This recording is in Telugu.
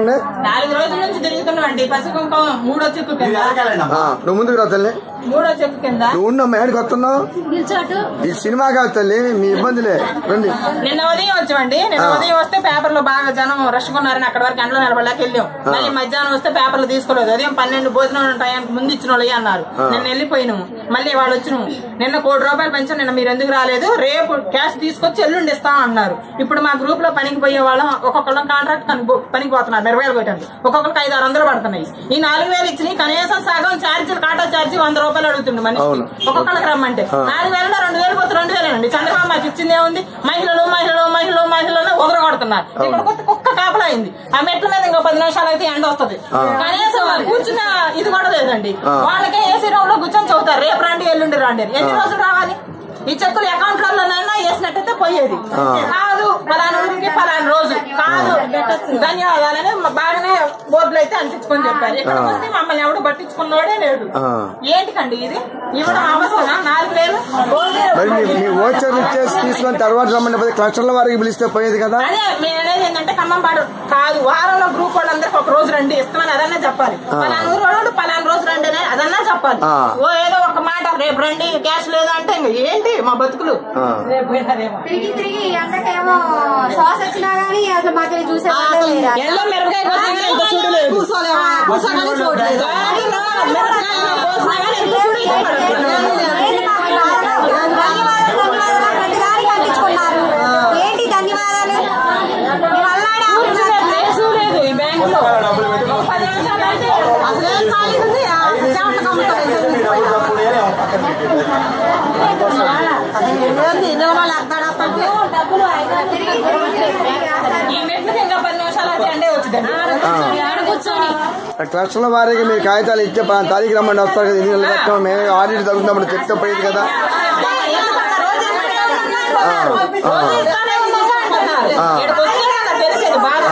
చెప్పండి. 4 రోజుల నుంచి తిరుగుతున్నామండి. పసుపు కుంకుమ 3వ చెక్కు కింద. నువ్వు ముందుకు రా తల్లి. 3వ చెక్కు కింద నువ్వు ఉన్న మేడకి వస్తున్నావు. ఈ సినిమా కాదు తల్లి, మీ ఇబ్బందులే. రండి. నిన్న ఉదయం వచ్చామండి. నిన్న ఉదయం వస్తే పేపర్లో బాగా జనం రష్ ఉన్నారని అక్కడ వరకు ఎండలో నిలబడలేక వెళ్ళాం. మళ్ళీ మధ్యాహ్నం వస్తే పేపర్లు తీసుకోలేదు. ఉదయం 12 భోజనం టైంకి ముందు ఇచ్చిన వాళ్ళు అన్నారు. నిన్న వెళ్ళిపోయినాము. మళ్ళీ వాళ్ళు వచ్చినాము. నిన్న ₹1 కోటి పెంచాం. నిన్న మీరు ఎందుకు రాలేదు, రేపు క్యాష్ తీసుకొచ్చి ఎల్లుండి ఇస్తాం అన్నారు. ఇప్పుడు మా గ్రూప్ లో పనికి పోయే వాళ్ళం ఒక్కొక్కళ్ళం కాంట్రాక్ట్ పనికి పోతున్నారు. 20,000 కొట్టండి. ఒక్కొక్కరికి 500-600 పడుతున్నాయి. ఈ 4,000 ఇచ్చినాయి కనీసం సగం ఛార్జీలు కాటా ఛార్జీ ₹100 అడుగుతుంది మనిషి. ఒక్కొక్కరికి రమ్మంటే 4,000 2,000 పోతే 2,000 చంద్రబాబు మాకు ఇచ్చిందే ఉంది. మహిళలు వదలగొడుతున్నారు. ఇక్కడ కుక్క కాపలా అయింది. ఆ మెట్ల మీద ఇంకో 10 నిమిషాలు అయితే ఎండ వస్తుంది. కనీసం కూర్చున్న ఇది కూడా లేదండి. వాళ్ళకే ఏసీ రూమ్ లో కూర్చొని చదువుతారు. రేపు రండి ఎల్లుండి రండి. ఎన్ని రోజులు రావాలి? ఈ చెక్కులు అకౌంట్ లోనైనా వేసినట్టయితే పోయేది కాదు. పలానా ఊరికి పలానా రోజు కాదు. ధన్యవాదాలని బాగానే బోర్డులు అయితే అంటించుకొని చెప్పారు. ఇక్కడ వస్తే మమ్మల్ని ఎవడు పట్టించుకున్నోడే లేడు. ఏంటికండి ఇది ఇవ్వడం అవసరం? 4,000 తీసుకొని తర్వాత రమ్మని క్లస్టర్ల వారికి పిలిస్తే పోయేది కదా. అదే మేము అనేది ఏంటంటే ఖమ్మంపాడు కాదు, వారంలో గ్రూప్ వాళ్ళందరికి ఒక రోజు రండి ఇస్తామని అదన్నా చెప్పాలి. పలానా ఊరు వాళ్ళు పలానా రోజు రండి అని అదన్నా చెప్పాలి. ఓ ఏదో ఒక మాట రేపు రండి క్యాష్ లేదా అంటే ఏంటి మా బతుకులు. తిరిగి తిరిగి అందరికేమో శ్వాస వచ్చినా గానీ అసలు మాకు చూసే ఎల్లో మిరపకాయ అంటించుకున్నారు. ఏంటి ధన్యవాదాలు? లేదు ఈ బ్యాంక్ లో 10 నిమిషాలు అయితే అసలేం ఖాళీ ఉంది. ఈ మెట్లకి ఇంకా 10 నిమిషాలు అయితే ఎండే వచ్చిందండి. క్లస్టర్ల వారికి మీరు కాగితాలు ఇచ్చే తారీఖు రమ్మండి వస్తారు కదా. ఎన్ని నెలలు మేము ఆడిట్ జరుగుతున్నప్పుడు చెప్తే పోయేది కదా. తెలిసేది బాగా